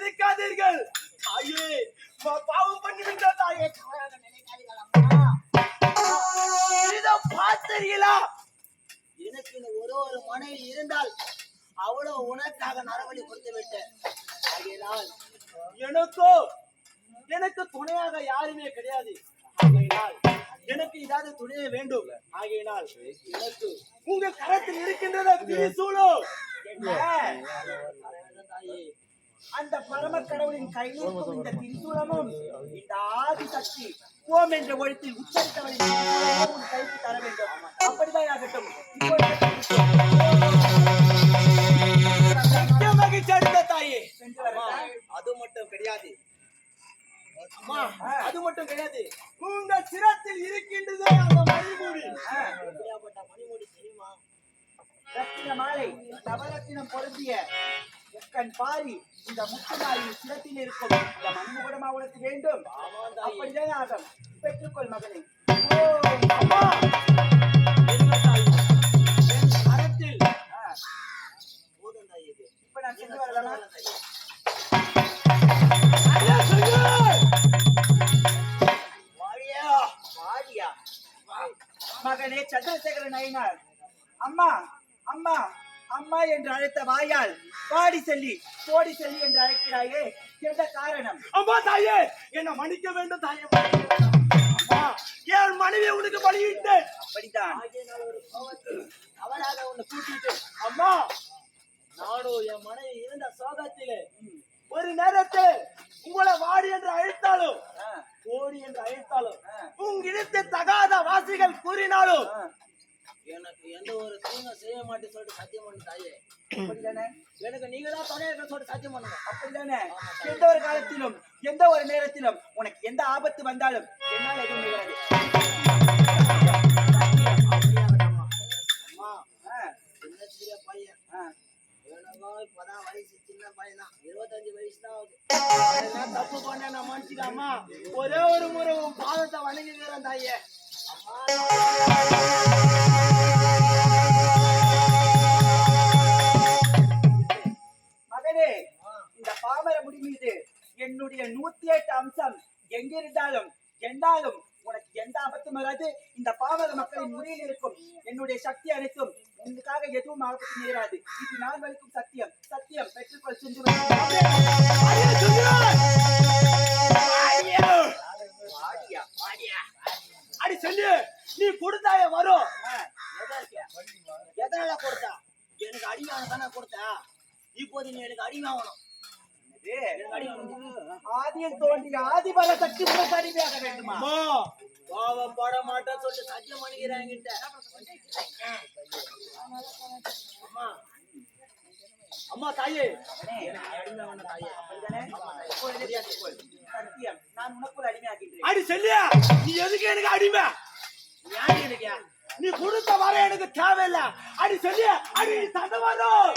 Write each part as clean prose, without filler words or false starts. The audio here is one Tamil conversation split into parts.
நினைக்காதீர்கள் தாயே. பாவம் பண்ணிவிட்ட தாயே. இதை பார்த்தீர்களா? எனக்கு ஒரு மனைவி இருந்தால் அவ்வளவு உனக்காக நரவழி கொடுத்து விட்டேன். எனக்கு துணையாக யாருமே கிடையாது. எனக்கு ஏதாவது துணையே வேண்டும். ஆகையினால் எனக்கு உங்க கரத்தில் இருக்கின்றத திரிசூலம். அந்த பரம கடவுளின் கையில் இருக்கும் இந்த திரிசூலமும் இந்த ஆதி சக்தி ஓம் என்ற ஒழுத்தில் உச்சரித்தவரின் உன் கைக்கு தர வேண்டும். அப்படிதான் ஆகட்டும். மகிழ்ச்சி அடைந்த தாயே. அது மட்டும் கிடையாது. அது மட்டும் கிடையாது. உங்க சிரத்தில் இருக்கின்றது அந்த மணிமுடி. மணிமுடி தெரியுமா? ரத்தின மாலை நவரத்தினம் பொருந்திய கண் பாரி இந்த முத்துமாரின் சிரத்தில் இருக்கும் இந்த மண்முகடமா உனக்கு வேண்டும். அப்படிதான் ஆகும். பெற்றுக்கொள் மகனை. அம்மா அரத்தில் போதும் தாயே. இப்ப நான் சென்று வரலாம். மகனே சந்திரசேகர நயினார், அம்மா அம்மா அம்மா என்று அழைத்த வாயால் பாடி செல்லி போடி செல்லி என்று அழைக்கிறாயே, எந்த காரணம்? அம்மா தாயே, என்ன மன்னிக்க வேண்டும் தாயே. அம்மா, என் மனைவி உனக்கு பலியிட்டு அப்படித்தான் அவராக உன்னை கூட்டிட்டு. அம்மா, நானும் என் மனைவி இருந்த சோகத்திலே ஒரு நேரத்தில் உங்களை வாடி என்று அழைத்தாலும் கோடி என்று அழைத்தாலும் உங்கிடத்து தகாத வாசிகள் கூறினாலும் எனக்கு எந்த ஒரு தீங்கும் செய்ய மாட்டேன்னு சொல்லிட்டு சத்தியம் பண்ணு தாயே. எனக்கு நீங்க தான் துணையாக சொல்லிட்டு சத்தியம் பண்ணுங்க. அப்படித்தானே? எந்த ஒரு காலத்திலும் எந்த ஒரு நேரத்திலும் உனக்கு எந்த ஆபத்து வந்தாலும் என்னால் எதுவும் நிகழாது. பையன் இப்பதான் வயசு சின்ன பையன் தான், 25 வயசு தான் ஆகுது. தப்பு பண்ண நான் மன்னிச்சுக்காமா ஒரே ஒரு முறை உன் பாதத்தை வணங்குகிறேன் தாயே. மகனே, இந்த பாமர முடி மீது என்னுடைய 108 அம்சம் எங்கிருந்தாலும் என்னாலும் உனக்கு எந்த ஆபத்தும் வராது. இந்த பாமர மக்களின் முறையில் இருக்கும் என்னுடைய சக்தி அனைத்தும் உனக்காக எதுவும் ஆபத்து நேராது. இது நான் வலிக்கும் சத்தியம். சத்தியம் பெற்றுக்கொள். சென்று அடி சொல்லு. நீ கொடுத்தாய வரும். எதனால கொடுத்தா? எனக்கு அடிவான தானே கொடுத்தா. இப்போது நீ எனக்கு அடிவாகணும். ஆதியில் தோன்றிய ஆதிபல சக்தி உனக்கு அடிமையாக வேண்டுமா? பாவப்பட மாட்டேன்னு சொல்லிட்டு சத்தியம் பண்ணிக்கிறாங்க. அம்மா அம்மா தாயே, சத்தியம் நான் உனக்கு அடிமையாக்கிட்டேன். அடி சொல்லியா, நீ எதுக்கு எனக்கு அடிமை? நீ கொடுத்த வர எனக்கு தேவையில்லை. அடி சொல்லியா, அடி தந்த வரும்.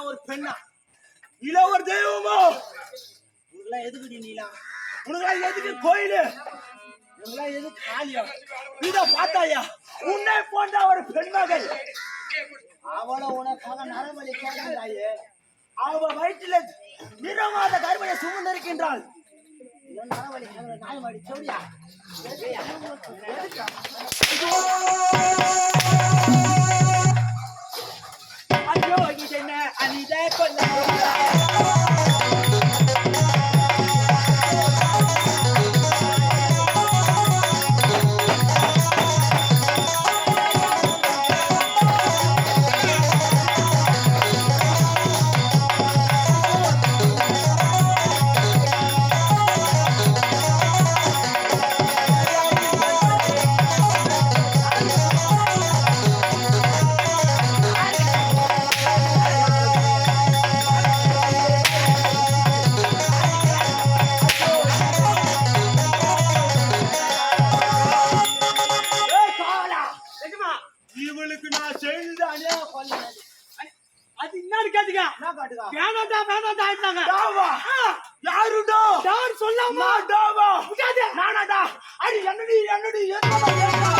ஒரு பெண்ணா இல்ல ஒரு தெய்வமோ? உனக்குலாம் எதுக்குடி நீலா? உனக்குலாம் எதுக்கு கோயிலு? உனக்குலாம் எதுக்கு காலியம்? இத பார்த்தாயா? உன்னை போன்ற ஒரு பெண்மகள் அவளை உனக்காக நரபலி கேட்கிறாயே. அவ வயிற்றில நிறமாத கருமையை சுமந்திருக்கின்றாள். நரபலி நாயமாடி சொல்லியா? ஐயோ, இது என்ன அனித கொல்ல காட்டு கேட்டுக்க. என்ன காட்டுக்கா? வேணாண்டா வேணாண்டா ஆயிட்டாங்க. டாவா யாருடா யார் சொல்லாம நான் டாவா விடாதே. நானாடா அடி என்னடி ஏத்தமா ஏத்தமா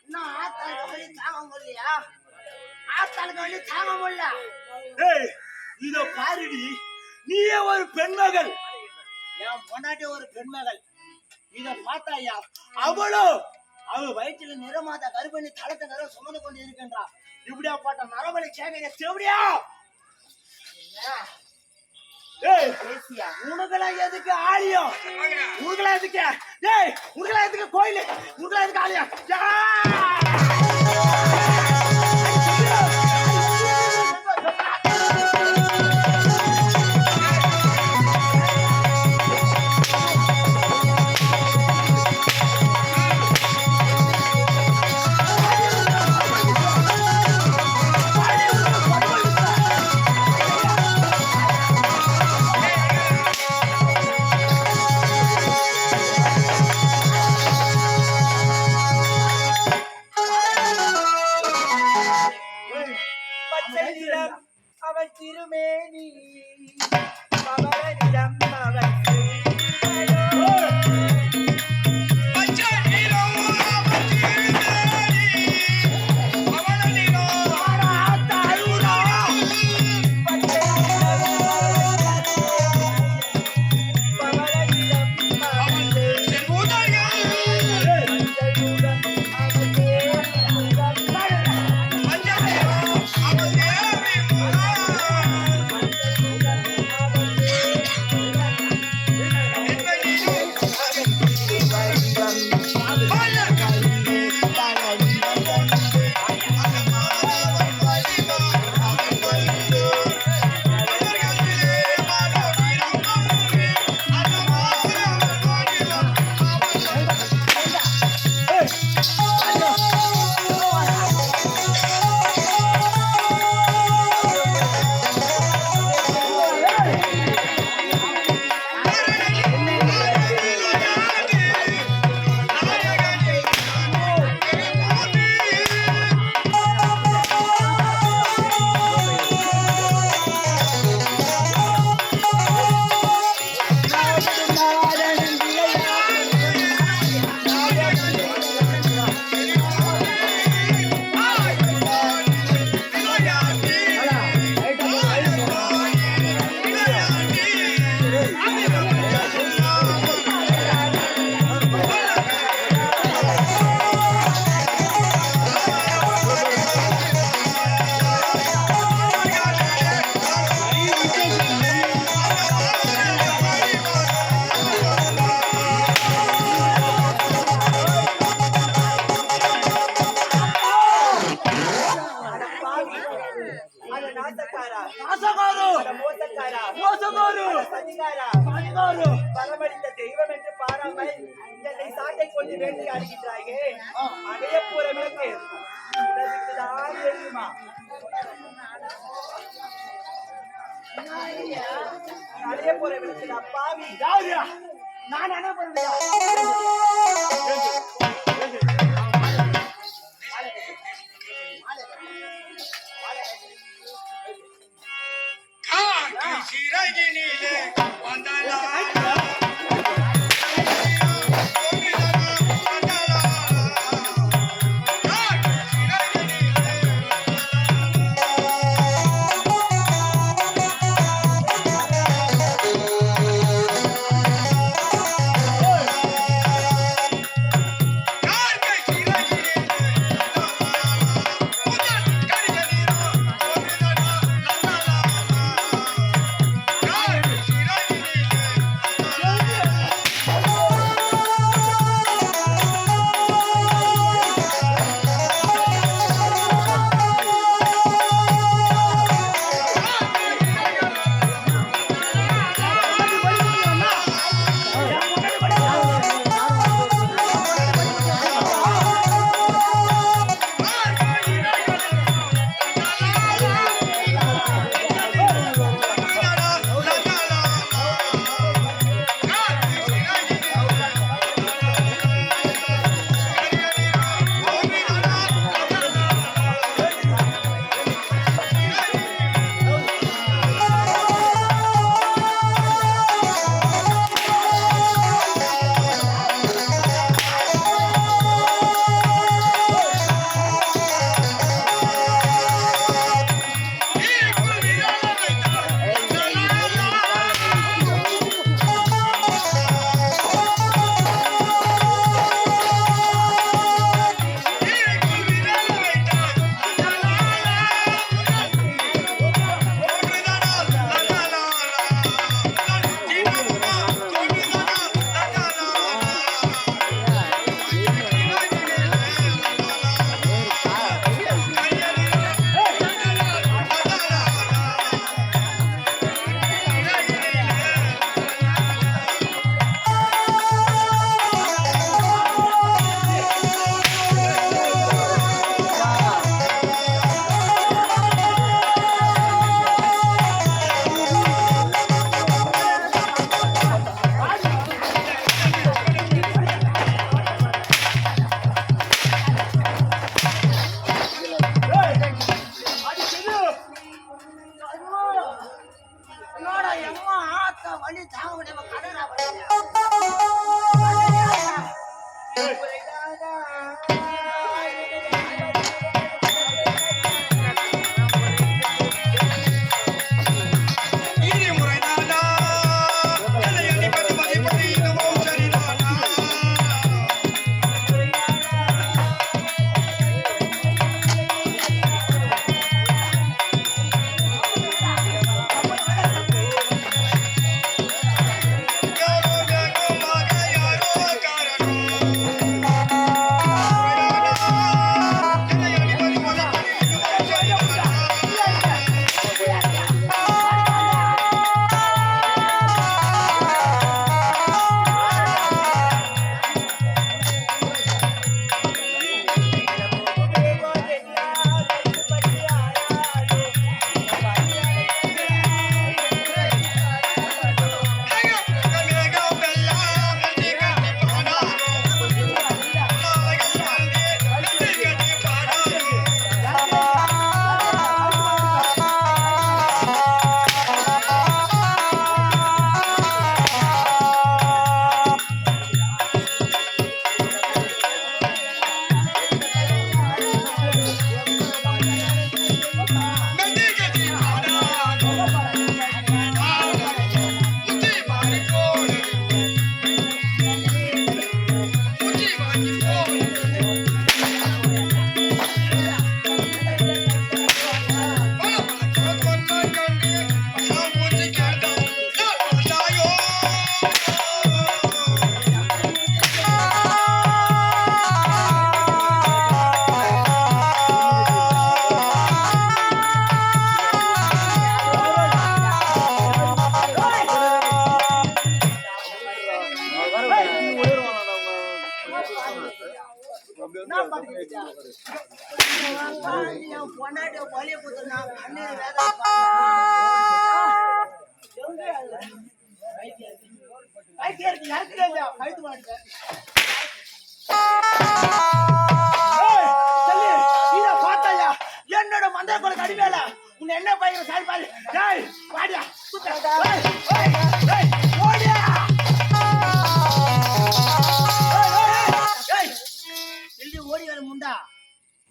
இன்னும் ஆத்தாளுக்கு வலி தாங்க முடியலையா? ஆத்தாளுக்கு வலி தாங்க முடியல. ஏய் இதோ பாருடி நீயே ஒரு பெண்மகள் என் பொண்டாட்டி ஒரு பெண்மகள். இத பார்த்தாயா அவளோ அவ வயிற்றில் நிறமாத கர்ப்பிணி தளத்தை கரு சுமந்து கொண்டு இருக்கின்றா. இப்படியாப்பட்ட நரபலி சேவையை செவடியா ஏய் பேசியா உனக்கெல்லாம் எதுக்கு ஆலயம் உனக்கெல்லாம் எதுக்கு ஏய் உனக்கெல்லாம் எதுக்கு கோயில் உனக்கெல்லாம் எதுக்கு ஆலயம் பச்சை நிறம் அவள் திருமேனி, பவள நிறம் அவள் பரமடித்த தெய்வம் என்று பாராமல் என்னை சாட்டை கொண்டு வேண்டி அடிக்கின்றாயே அடைய போற விளக்கு இதற்குதான் தெரியுமா? அடைய போற விளக்கு அப்பாவி யாருயா நான் அனுப்புறேன் சிறகினிலே வந்தனா வண்டி தாங்க முடியாம கடனா பண்ணியா இது முறைதானா என்னை அடிப்பது மதிப்பது இதுவும் சரிதானா யாரோ வேகமாக யாரோ காரணம் என்னை அடிப்பது மதிப்பது இதுவும் சரிதானா பொண்டாட்டி வலிய கொடுத்து நான் கண்ணீர் வேத கழுத்து மாட்டேன் என்னோட மந்திர கொலை கடிவேல உன்னை என்ன பையன் சாரி பாரு டேய் வாடியா ஓடியா ஓடி வேலை முண்டா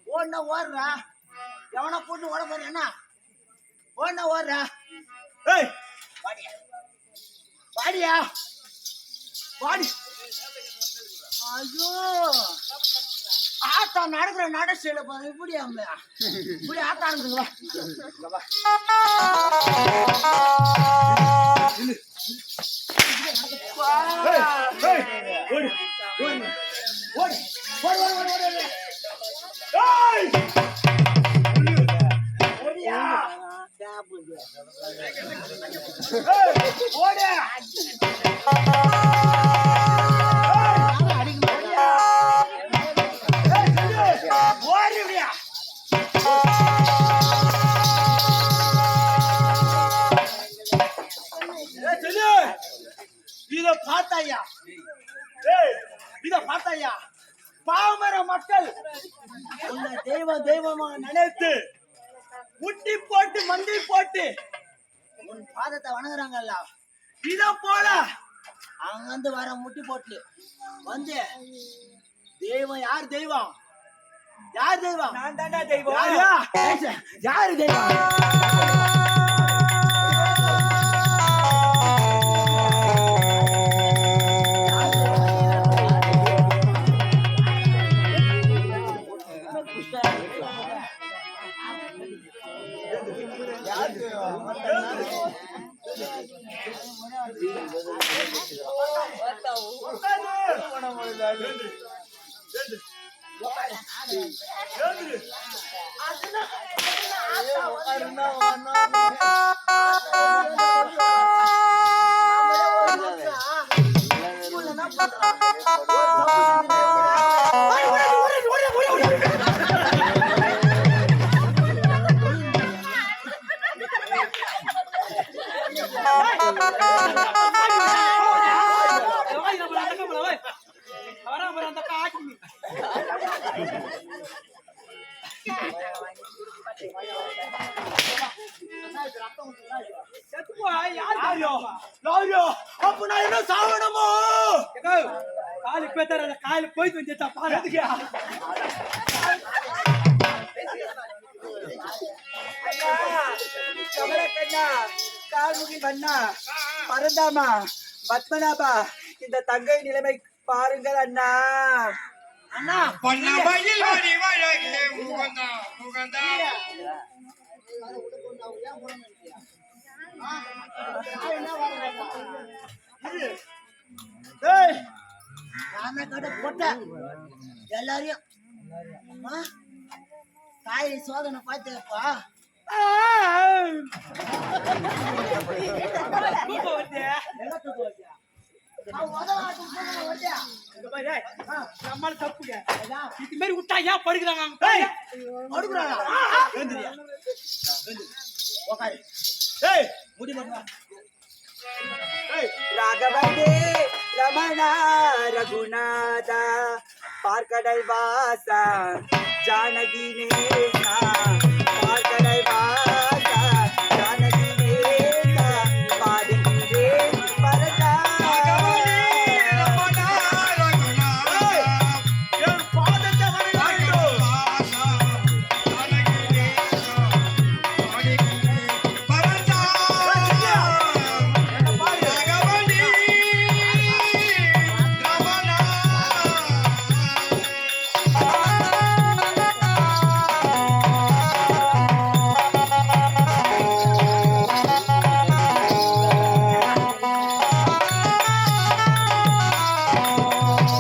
ஓடினா ஓடுறா எவனா போட்டு ஓட போற என்ன ஓடினா ஓடுறா ஏய் வாடியா வாடியா வாடி ஐயோ ஆத்தா நடக்கிற நட செய்யல பாரு இப்படி அங்க இப்படி ஆத்தா நடக்குதுங்க வா இத பார்த்தாயா இத பார்த்தாயா பாமர மக்கள் உன்னை தெய்வமா நினைத்து முட்டி போட்டு மண்டி போட்டு உன் பாதத்தை வணங்குறாங்கல்ல இத போல அங்கிருந்து வர முட்டி போட்டு வந்து தெய்வம் யார் தெய்வம் யார் தெய்வம் நான் தாண்டா தெய்வம் யாரு தெய்வம் செத்து போ லாரியோ லாரியோ அப்ப நான் என்ன சாவணுமோ காலு பேத்தார காலு போயிட்டு வந்துட்டா பாரு கமலக்கண்ணா கால்முகி வண்ணா பரந்தாமா பத்மநாபா இந்த தங்கை நிலைமை பாருங்கள் அண்ணா அண்ணா பொன்னமையில் வடிவழகே முகந்தா முகந்தா டேய் நாம கடை போட்டேன் எல்லாரையும் தாய் சோதனை பார்த்தேப்பா தூக்கம் வருது. நம்மால தப்புங்க இது மாதிரி விட்டா ஏன் படுக்கிறாங்க டேய் முடி மட்டும் ராகவதே ரமணா ரகுநாதா பார்க்கடல் வாசா ஜானகி நேசா பார்க்கடல் வாசா ஜானகி நேசா பாடுகிறேன் பரதா என் பாதத்தை வணங்கும்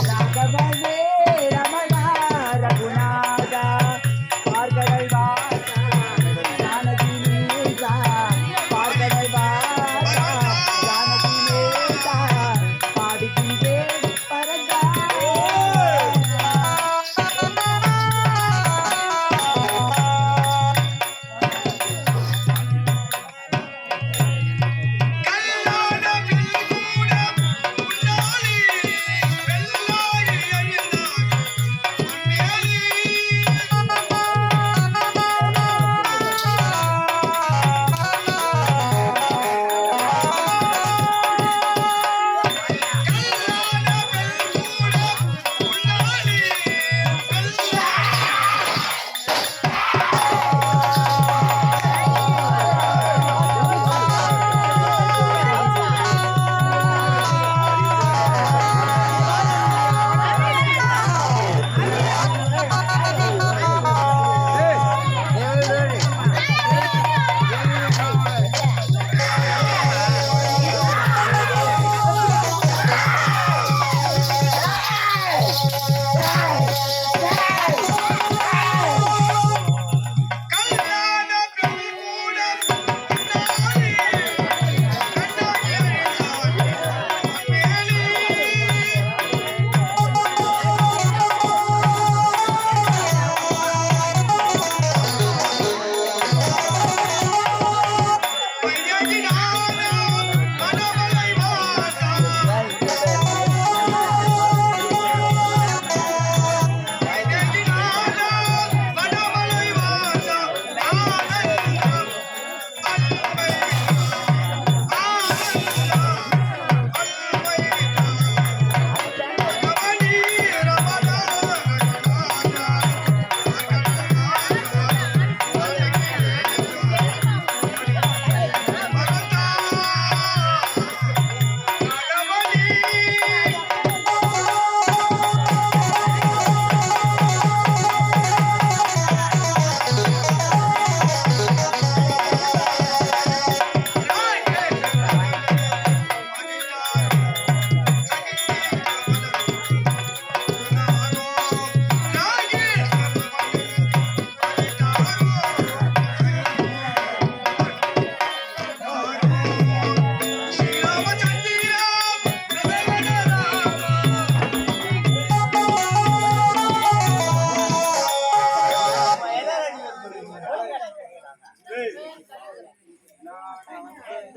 ராகவதே ரமணா ரகுநாதா பார்க்கடல் வாசா ஜானகி நேசா பார்க்கடல் வாசா ஜானகி நேசா பாடுகிறேன் பரதா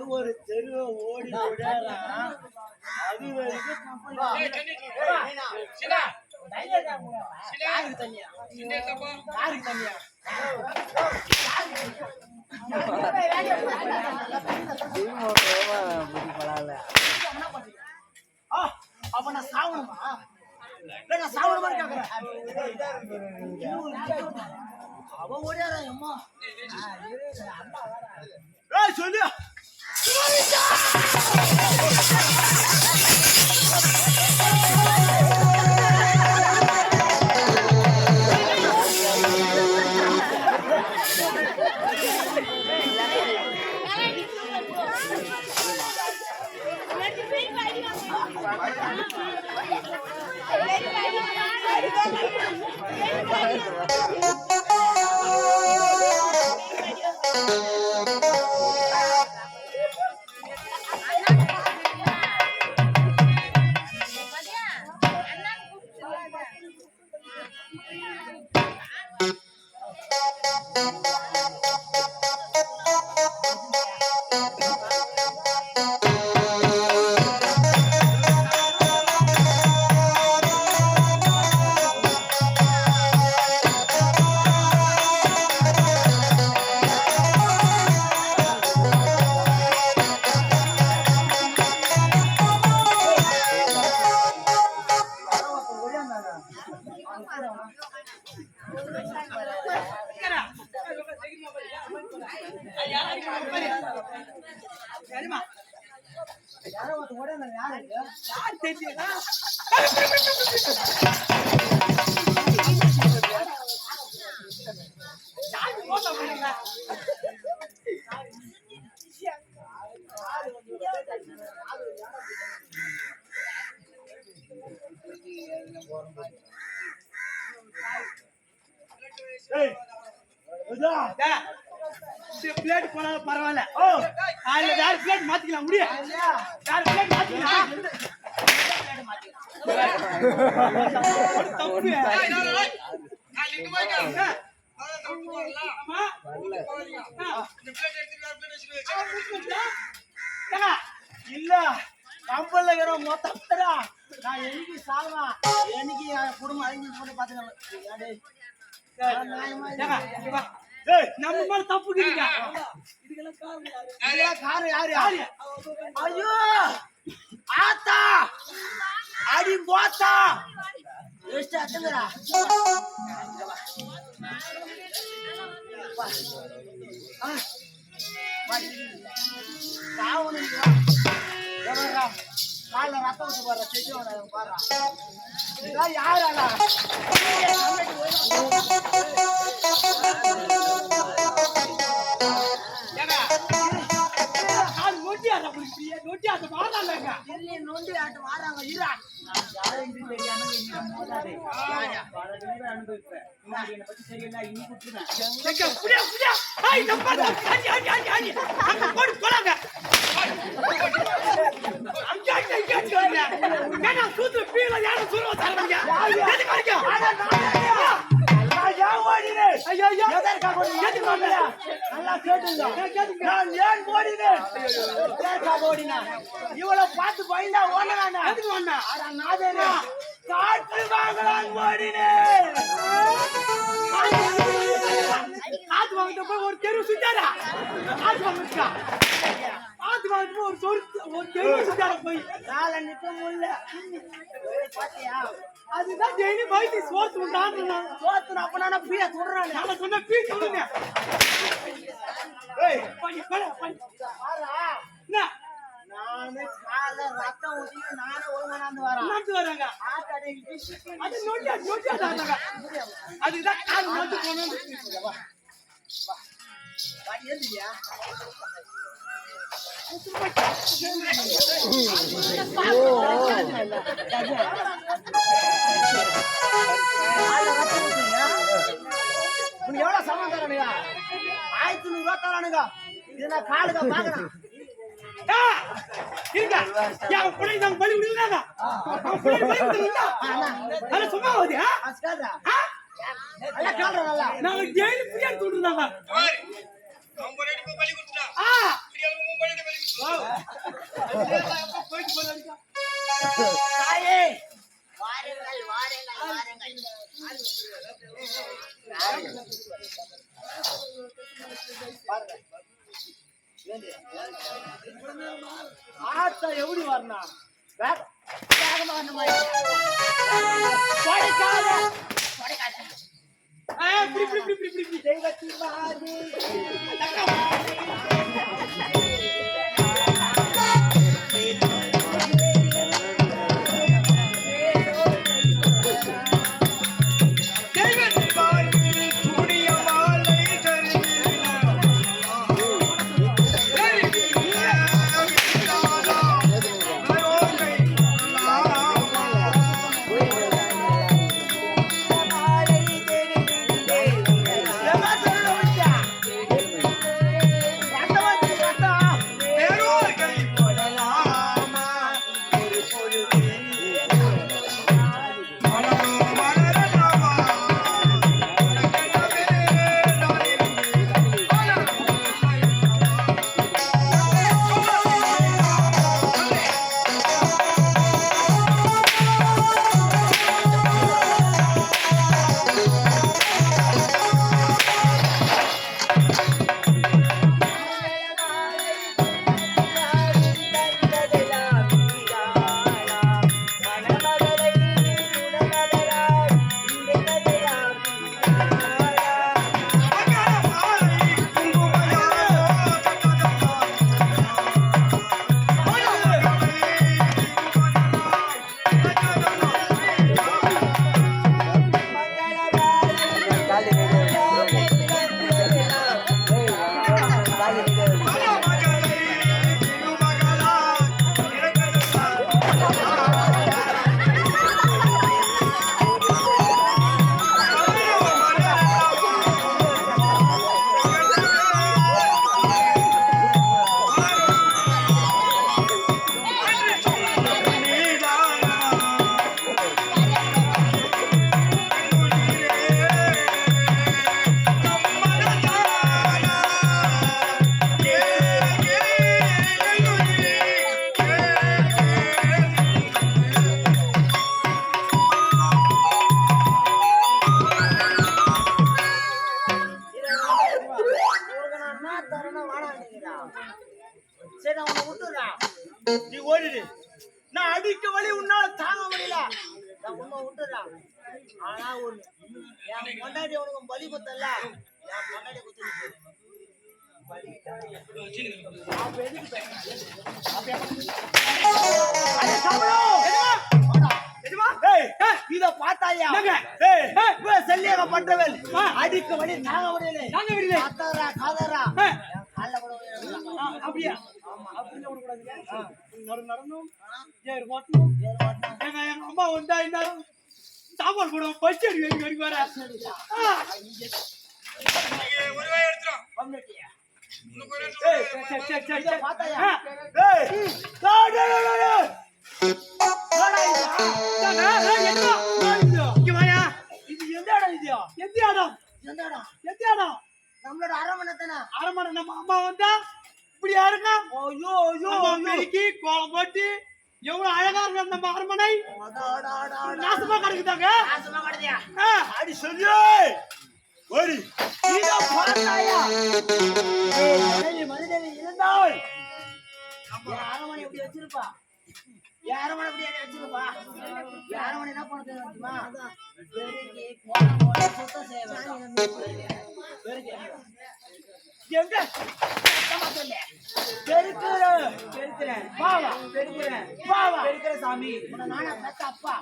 ஒரு தெருவை ஓடி விடலாம் அது வரைக்கும் தண்ணியா யாரோ ஒருத்தன் ஓடியாந்தாங்க. யாரு இது? யார் தெரியல பிளேட் போனாலும் பரவாயில்ல. அதுல வேற பிளேட் மாத்திக்கலாம் முடியும். வேற பிளேட் மாத்திக்கலாம். தப்பு. இல்ல கம்பல்ல இருக்கிற மொத்தம் நான் என்னைக்கு சாவா என்னைக்கு என் குடும்பம் அழிஞ்சு போட்டு பாத்துக்கலாம். நம்ம மேல தப்பு கிடைக்கா. காரு யாரு? ஐயோ ஆத்தா அடி போத்தா ಎಷ್ಟು ಹತ್ತಂಗರ காலில் ரத்தம் விட்டு போடுற செஞ்சோட பாடுறா இதெல்லாம் யாரால நொண்டி ஆட்டம் வாடாங்க. நொண்டி ஆட்டம் வாடாங்க ஈரா இவ்வளவு பார்த்து பயந்தா ஓடலானா காற்று வாங்கலாம் ஓடினேன். காத்து வாங்கிட்ட ஒரு தெரு சுத்தாரா காத்து வாங்கிட்டா காத்து வாங்கிட்டு ஒரு தெரு சுத்தாரா போய் நாளை நிக்க முடியல பாத்தியா அதுதான் டெய்லி வயிற்று சோத்து சோத்து அப்ப நானா பீய சொல்றானே நான் சொன்ன பீ சொல்லுங்க. பண்ணி நானு கால ரத்தம் ஊத்தி நானே ஒழுங்காந்து வரேன் வராங்க. அது நோட்டியா அதுக்குதான் கால் நோட்டு போனோம். ஏந்தியா உனக்கு எவ்வளவு சம்பளம் தரானுங்க? 1500 ரூபாய் தரானுங்க. இது நான் காலுக்கு பாக்குறேன். பலி விடுறாங்க சும்மா நாங்க டெய்லி பிரியாணி தூண்டுறாங்க. ஆத்தா எப்படி வரணும் தெய்வத்தின் நான் உன்னை விட்டுறேன். நீ ஓடிடு. நான் அடிக்க வழி உன்னால தாங்க முடியல. நான் உன்னை விட்டுறேன். ஆனா ஒண்ணு, என் பொண்டாட்டி உனக்கு பலி குத்தல. என் பொண்டாட்டி குத்து. அப்ப எதுக்கு இத பாத்தாயா செல்லியாக பண்றவள் அடிக்க வழி தாங்க முடியல. காதரா கால கூட அப்படியா? அப்படின்னு நடனும் எங்க அம்மா வந்தா என்ன சாப்பாடு கூட பச்சு அடி வர ஒரு வாய் எடுத்துரும் பாத்தாயா நம்மளோட அரமனை நம்ம அம்மா வந்தா இப்படி யாருங்க மெருக்கி கோலம் போட்டு எவ்வளவு அழகா இருக்கு நம்ம அரமனை. நாசமா கிடக்குதாங்க. அடி சொல்லு ஓடி மனிதனை இருந்தால் அரமனை எப்படி வச்சிருப்பா? அரமனை எப்படி வச்சிருப்பா? அரமனை என்ன பண்ண தெரியுமா? பெருக்கி கோலம் போட்டு சுத்தம் செய்வேன். எங்க பெருக்கிறேன் பாவா பெருக்கிற சாமி நானா பெத்த அப்பா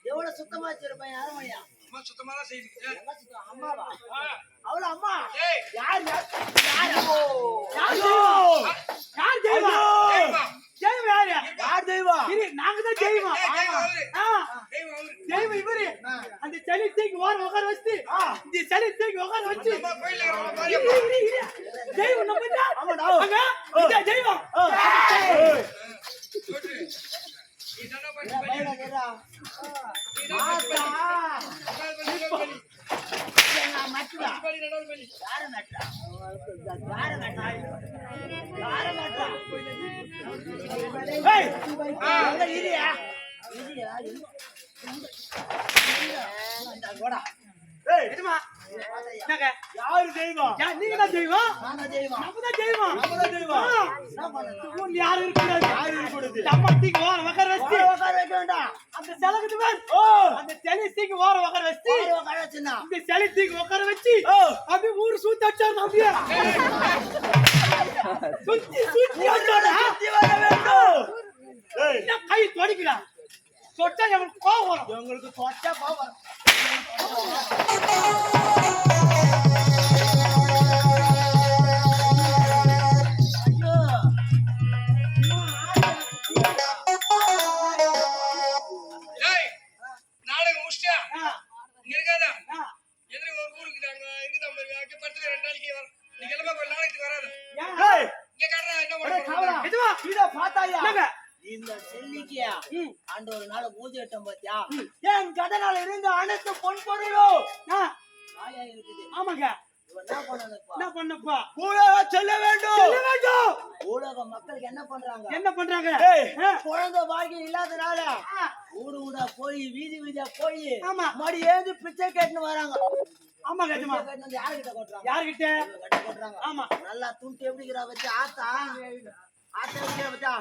எவ்வளவு சுத்தமா வச்சிருப்பேன் அரமனையா? சுத்தமா தான் செய்யுது. அம்மாவா? அவள அம்மா ஏய் யார் தெய்வம்? நாங்க தான் தெய்வம். தெய்வம் இவரு. அந்த சளி தூக்கி ஓர உட்கார வச்சு இந்த சளி தூக்கி உட்கார வச்சு தெய்வம் நம்ம தெய்வம். யாரு தெய்வம்? நீங்க தான் தெய்வம். தெய்வம் நம்ம தான் தெய்வம். யாரு இருக்கக்கூடாது. தம்மத்திக்கு ஓர உட்கார வச்சு வைக்க வேண்டாம். அந்த செலகுது அந்த செலிஸ்டிக்கு ஓர உட்கார வச்சு இந்த செலிஸ்டிக்கு உட்கார வச்சு அப்படியே ஊரு சுத்தி அடிச்சாரு. அப்படியே சுத்தி வர வேண்டும். கை தொடிக்கிறான். தொட்ட தொட்டா எங்களுக்கு கோவம் வரும். எங்களுக்கு தொட்டா கோவம். ஏய், நாடகம் முடிச்சிட்டியா? ஆ, இங்க இருக்காதா? ஆ. எதிர ஒரு ஊருக்கு அங்க இருக்குதான் பாருங்க. அங்க படுத்து 2 நாளைக்கு வரும். நீ கிளம்ப ஒரு நாளைக்கு வராது. ஏன்? ஏய், இங்க காட்டுறா என்ன ஒரே பண்ணுற? காவலா. எதுவா? இத பார்த்தாயா? என்னங்க? இந்த செல்லிக்கியா ஆண்டு ஒரு நாள் பூஜை இட்டோம் பாத்தியா? என் கடனால் இருந்த அனைத்து பொன் பொருளும் ஆ, காலியா இருக்குது. ஆமாங்க. இவன் என்ன பண்ணணும்ப்பா? என்ன பண்ணப்பா? ஊழக செல்ல வேண்டும். சொல்ல வேண்டும். ஊடக மக்களுக்கு என்ன பண்றாங்க? என்ன பண்றாங்க? ஏய், ஆ, குழந்தை பாக்கியம் இல்லாதனால ஆ, ஊடு ஊடா போய் வீதி வீதியா போய் ஆமா. மடி ஏந்து பிச்சை கேட்டுன்னு வராங்க. ஆமாங்க எஜமா. பிச்சை கேட்டுன்னு வந்து யாருகிட்ட கொட்டுறாங்க? யாருகிட்ட? இவங்க கிட்ட கொட்டுறாங்க. ஆமா. நல்லா துண்டு எப்படிங்கிறா வச்சு ஆத்தா எப்படிங்கிற வச்சா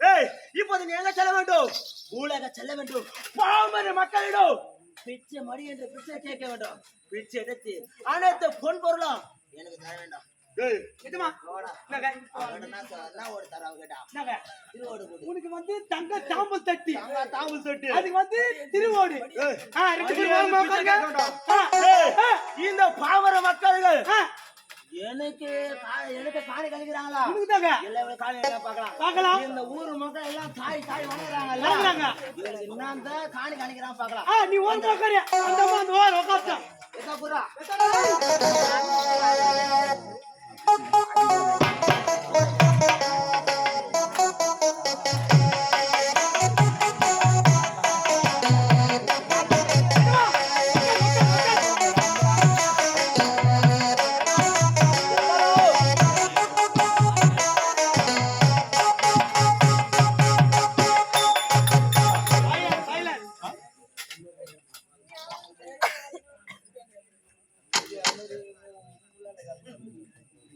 ஏய், இப்போது நீ எங்க செல்ல வேண்டும்? ஊழக செல்ல வேண்டும். பாமர மக்களிடம் பிச்சை மடி என்று பிச்சை கேட்க வேண்டும். பிச்சை எடுத்து அனைத்து பொன் பொருளும் எனக்கு தர வேண்டும். ஏய், எஜமா. ஓடா. என்னங்க? என்ன ஓடு தர கேட்டா என்னங்க? திருவோடு கூடு. உனக்கு வந்து தங்க தாம்பல் தட்டி, தாமல் தொட்டு. அதுக்கு வந்து திருவோடு. ஏய், ஆ, ரெண்டு பேரும் வாங்க, உட்காருங்க. ஆ, ஏய், ஆ, இந்த பாமர மக்கள்கள் ஆ, எனக்கு எனக்கு காணி கழிக்கிறாங்களா? உனக்குதாங்க. எல்லாம் காணி என்ன பார்க்கலாம். பார்க்கலாம். இந்த ஊர் மக்கள் எல்லாம் தாய் வணங்குறாங்கல்ல. வணங்குறாங்க. இவங்களுக்கு என்னதான் காணி கணிக்கிறான் பார்க்கலாம். ஆ, நீ ஓரமா உட்காரு. அந்த அம்மா அந்த ஓரம் உட்கார்ந்தா. எதா புறா? Silence.